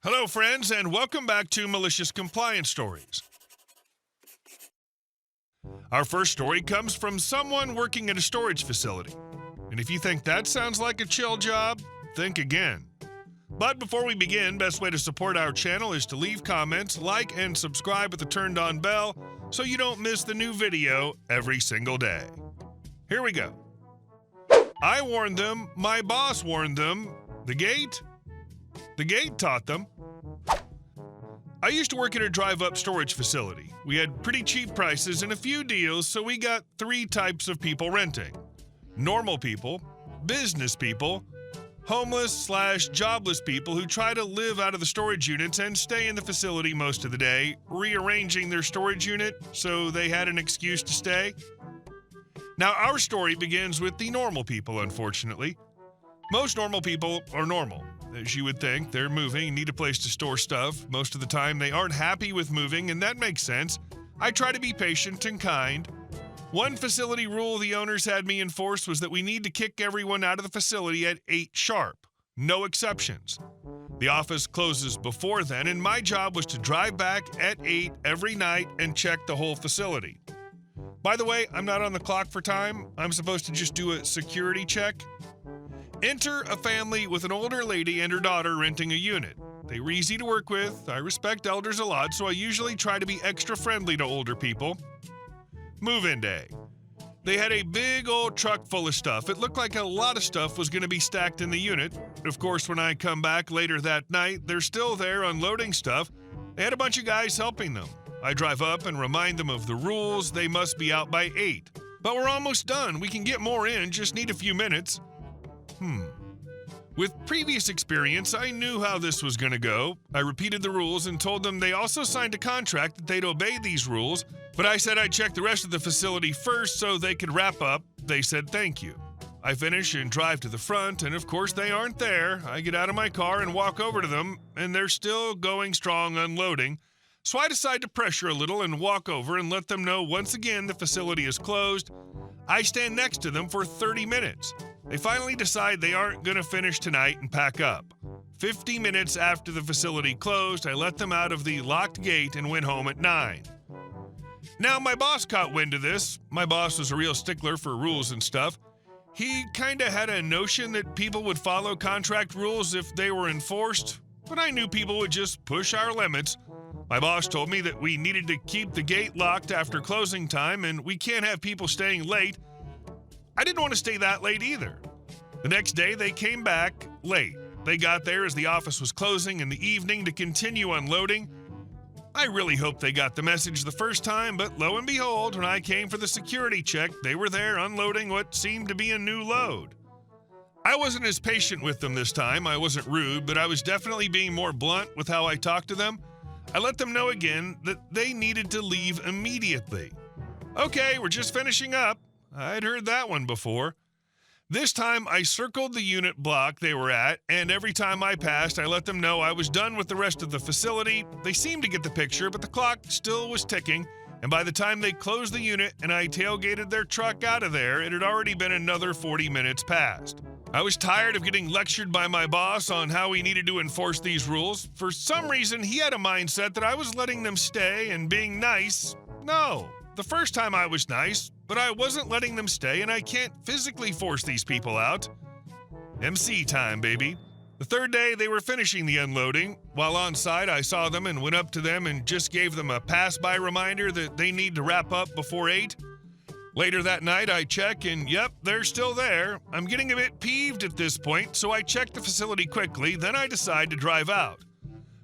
Hello, friends, and welcome back to Malicious Compliance Stories. Our first story comes from someone working at a storage facility. And if you think that sounds like a chill job, think again. But before we begin, best way to support our channel is to leave comments, like, and subscribe with the turned-on bell so you don't miss the new video every single day. Here we go. I warned them, my boss warned them, the gate taught them. I used to work at a drive-up storage facility. We had pretty cheap prices and a few deals, so we got 3 types of people renting. Normal people, business people, homeless/jobless people who try to live out of the storage units and stay in the facility most of the day, rearranging their storage unit so they had an excuse to stay. Now, our story begins with the normal people, unfortunately. Most normal people are normal. As you would think, they're moving and need a place to store stuff. Most of the time, they aren't happy with moving, and that makes sense. I try to be patient and kind. One facility rule the owners had me enforce was that we need to kick everyone out of the facility at 8 sharp. No exceptions. The office closes before then, and my job was to drive back at 8 every night and check the whole facility. By the way, I'm not on the clock for time. I'm supposed to just do a security check. Enter a family with an older lady and her daughter renting a unit. They were easy to work with. I respect elders a lot, so I usually try to be extra friendly to older people. Move-in day. They had a big old truck full of stuff. It looked like a lot of stuff was going to be stacked in the unit. Of course, when I come back later that night, they're still there unloading stuff. They had a bunch of guys helping them. I drive up and remind them of the rules. They must be out by 8. But we're almost done. We can get more in, just need a few minutes. With previous experience, I knew how this was going to go. I repeated the rules and told them they also signed a contract that they'd obey these rules, but I said I'd check the rest of the facility first so they could wrap up. They said thank you. I finish and drive to the front, and of course they aren't there. I get out of my car and walk over to them, and they're still going strong unloading. So I decide to pressure a little and walk over and let them know once again the facility is closed. I stand next to them for 30 minutes. They finally decide they aren't going to finish tonight and pack up. 50 minutes after the facility closed, I let them out of the locked gate and went home at 9. Now, my boss caught wind of this. My boss was a real stickler for rules and stuff. He kinda had a notion that people would follow contract rules if they were enforced, but I knew people would just push our limits. My boss told me that we needed to keep the gate locked after closing time and we can't have people staying late. I didn't want to stay that late either. The next day, they came back late. They got there as the office was closing in the evening to continue unloading. I really hoped they got the message the first time, but lo and behold, when I came for the security check, they were there unloading what seemed to be a new load. I wasn't as patient with them this time. I wasn't rude, but I was definitely being more blunt with how I talked to them. I let them know again that they needed to leave immediately. Okay, we're just finishing up. I'd heard that one before. This time, I circled the unit block they were at, and every time I passed, I let them know I was done with the rest of the facility. They seemed to get the picture, but the clock still was ticking, and by the time they closed the unit and I tailgated their truck out of there, it had already been another 40 minutes past. I was tired of getting lectured by my boss on how we needed to enforce these rules. For some reason, he had a mindset that I was letting them stay and being nice. No, the first time I was nice, but I wasn't letting them stay, and I can't physically force these people out. MC time, baby. The third day, they were finishing the unloading. While on site, I saw them and went up to them and just gave them a pass-by reminder that they need to wrap up before 8. Later that night, I check, and yep, they're still there. I'm getting a bit peeved at this point, so I check the facility quickly, then I decide to drive out.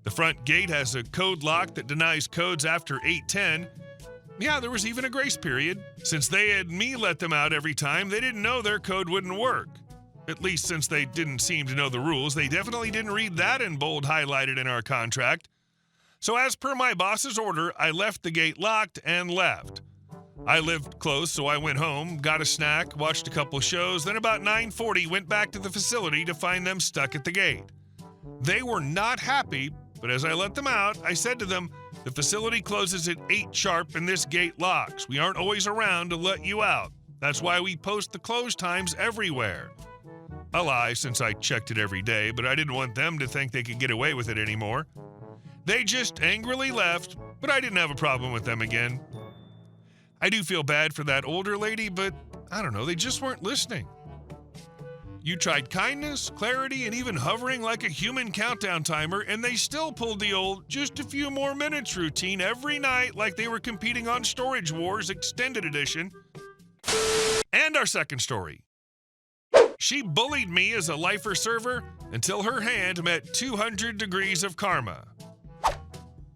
The front gate has a code lock that denies codes after 8:10. Yeah, there was even a grace period. Since they had me let them out every time, they didn't know their code wouldn't work. At least since they didn't seem to know the rules, they definitely didn't read that in bold highlighted in our contract. So as per my boss's order, I left the gate locked and left. I lived close, so I went home, got a snack, watched a couple shows, then about 9:40 went back to the facility to find them stuck at the gate. They were not happy, but as I let them out, I said to them, "The facility closes at 8 sharp and this gate locks. We aren't always around to let you out. That's why we post the close times everywhere." A lie, since I checked it every day, but I didn't want them to think they could get away with it anymore. They just angrily left, but I didn't have a problem with them again. I do feel bad for that older lady, but I don't know, they just weren't listening. You tried kindness, clarity, and even hovering like a human countdown timer, and they still pulled the old just a few more minutes routine every night like they were competing on Storage Wars Extended Edition. And our second story. She bullied me as a lifer server until her hand met 200 degrees of karma.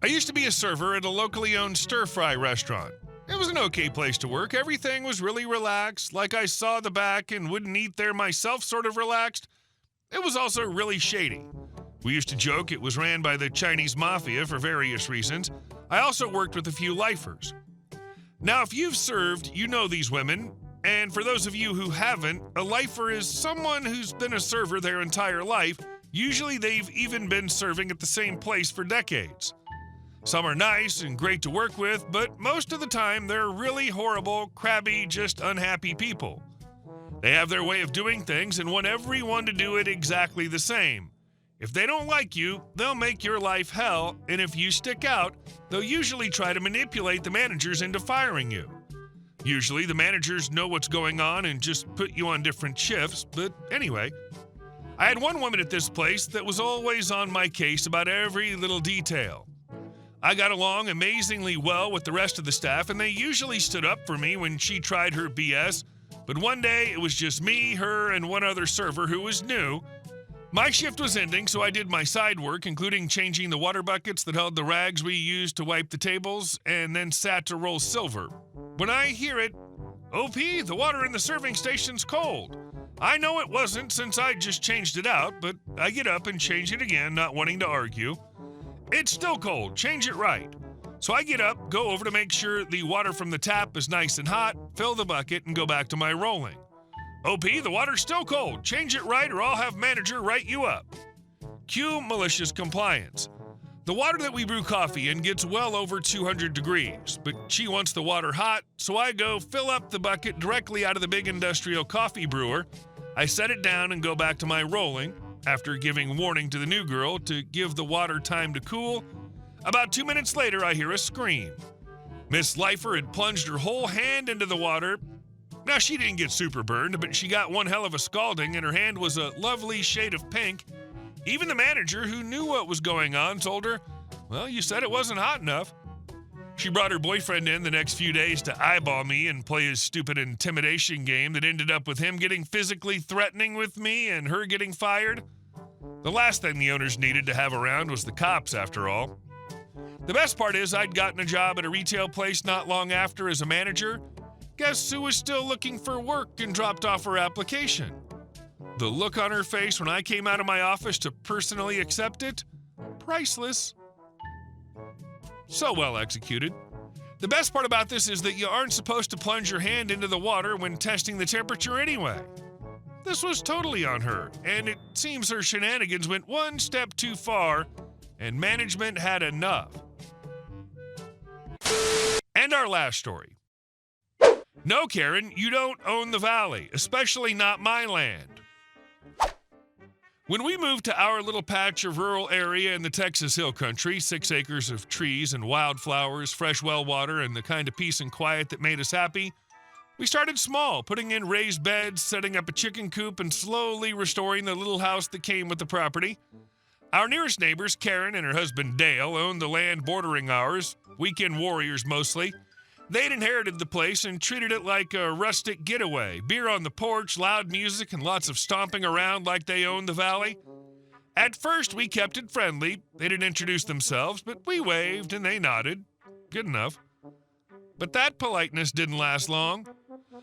I used to be a server at a locally owned stir-fry restaurant. It was an okay place to work. Everything was really relaxed, like I saw the back and wouldn't eat there myself sort of relaxed. It was also really shady. We used to joke it was ran by the Chinese mafia for various reasons. I also worked with a few lifers. Now, if you've served, you know these women. And for those of you who haven't, a lifer is someone who's been a server their entire life. Usually they've even been serving at the same place for decades. Some are nice and great to work with, but most of the time they're really horrible, crabby, just unhappy people. They have their way of doing things and want everyone to do it exactly the same. If they don't like you, they'll make your life hell, and if you stick out, they'll usually try to manipulate the managers into firing you. Usually the managers know what's going on and just put you on different shifts, but anyway. I had one woman at this place that was always on my case about every little detail. I got along amazingly well with the rest of the staff, and they usually stood up for me when she tried her BS, but one day it was just me, her, and one other server who was new. My shift was ending, so I did my side work, including changing the water buckets that held the rags we used to wipe the tables, and then sat to roll silver. When I hear it, "OP, the water in the serving station's cold." I know it wasn't since I just changed it out, but I get up and change it again, not wanting to argue. "It's still cold, change it right." So I get up, go over to make sure the water from the tap is nice and hot, fill the bucket, and go back to my rolling. "OP, the water's still cold, change it right or I'll have manager write you up." Cue malicious compliance. The water that we brew coffee in gets well over 200 degrees, but she wants the water hot, so I go fill up the bucket directly out of the big industrial coffee brewer. I set it down and go back to my rolling, after giving warning to the new girl to give the water time to cool. About 2 minutes later, I hear a scream. Miss Lifer had plunged her whole hand into the water. Now, she didn't get super burned, but she got one hell of a scalding, and her hand was a lovely shade of pink. Even the manager, who knew what was going on, told her, "Well, you said it wasn't hot enough." She brought her boyfriend in the next few days to eyeball me and play his stupid intimidation game that ended up with him getting physically threatening with me and her getting fired. The last thing the owners needed to have around was the cops, after all. The best part is I'd gotten a job at a retail place not long after as a manager. Guess who was still looking for work and dropped off her application? The look on her face when I came out of my office to personally accept it? Priceless. So well executed. The best part about this is that you aren't supposed to plunge your hand into the water when testing the temperature anyway. This was totally on her, and it seems her shenanigans went one step too far, and management had enough. And our last story. No, Karen, you don't own the valley, especially not my land. When we moved to our little patch of rural area in the Texas Hill Country, 6 acres of trees and wildflowers, fresh well water, and the kind of peace and quiet that made us happy, we started small, putting in raised beds, setting up a chicken coop, and slowly restoring the little house that came with the property. Our nearest neighbors, Karen and her husband Dale, owned the land bordering ours, weekend warriors mostly. They'd inherited the place and treated it like a rustic getaway, beer on the porch, loud music, and lots of stomping around like they owned the valley. At first, we kept it friendly. They didn't introduce themselves, but we waved and they nodded. Good enough. But that politeness didn't last long.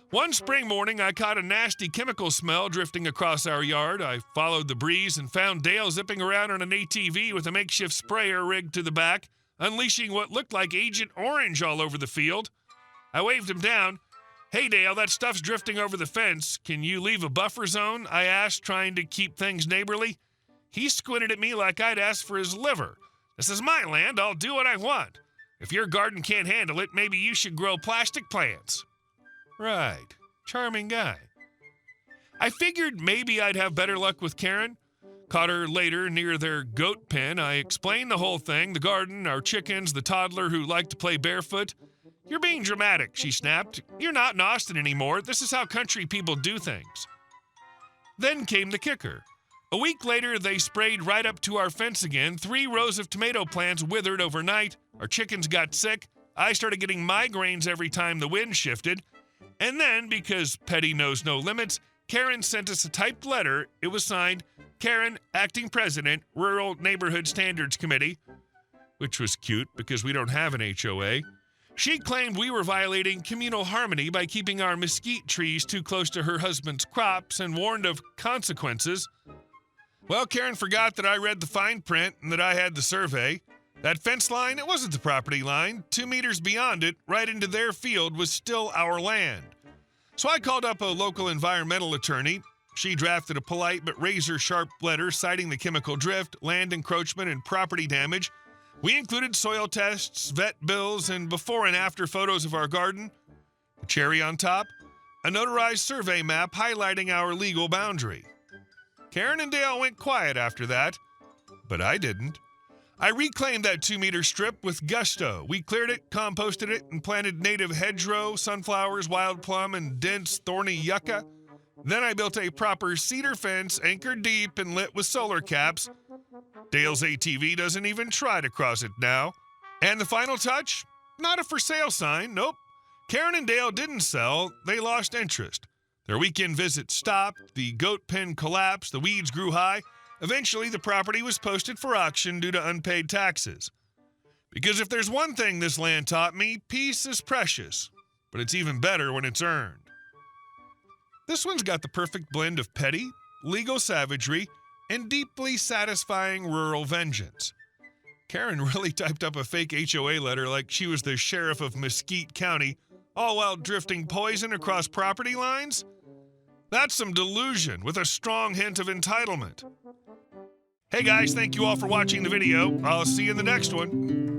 One spring morning, I caught a nasty chemical smell drifting across our yard. I followed the breeze and found Dale zipping around on an ATV with a makeshift sprayer rigged to the back, unleashing what looked like Agent Orange all over the field. I waved him down. "Hey, Dale, that stuff's drifting over the fence. Can you leave a buffer zone?" I asked, trying to keep things neighborly. He squinted at me like I'd asked for his liver. "This is my land. I'll do what I want. If your garden can't handle it, maybe you should grow plastic plants." Right. Charming guy. I figured maybe I'd have better luck with Karen. Caught her later near their goat pen. I explained the whole thing, the garden, our chickens, the toddler who liked to play barefoot. "You're being dramatic," she snapped. "You're not in Austin anymore. This is how country people do things." Then came the kicker. A week later, they sprayed right up to our fence again. 3 rows of tomato plants withered overnight. Our chickens got sick. I started getting migraines every time the wind shifted. And then, because petty knows no limits, Karen sent us a typed letter. It was signed, "Karen, Acting President, Rural Neighborhood Standards Committee," which was cute because we don't have an HOA. She claimed we were violating communal harmony by keeping our mesquite trees too close to her husband's crops and warned of consequences. Well, Karen forgot that I read the fine print and that I had the survey. That fence line, it wasn't the property line. 2 meters beyond it, right into their field, was still our land. So I called up a local environmental attorney. She drafted a polite but razor-sharp letter citing the chemical drift, land encroachment, and property damage. We included soil tests, vet bills, and before and after photos of our garden. The cherry on top, a notarized survey map highlighting our legal boundary. Karen and Dale went quiet after that, but I didn't. I reclaimed that 2-meter strip with gusto. We cleared it, composted it, and planted native hedgerow, sunflowers, wild plum, and dense, thorny yucca. Then I built a proper cedar fence anchored deep and lit with solar caps. Dale's ATV doesn't even try to cross it now. And the final touch? Not a for sale sign, nope. Karen and Dale didn't sell, they lost interest. Their weekend visit stopped, the goat pen collapsed, the weeds grew high. Eventually, the property was posted for auction due to unpaid taxes. Because if there's one thing this land taught me, peace is precious, but it's even better when it's earned. This one's got the perfect blend of petty, legal savagery, and deeply satisfying rural vengeance. Karen really typed up a fake HOA letter like she was the sheriff of Mesquite County, all while drifting poison across property lines? That's some delusion with a strong hint of entitlement. Hey guys, thank you all for watching the video. I'll see you in the next one.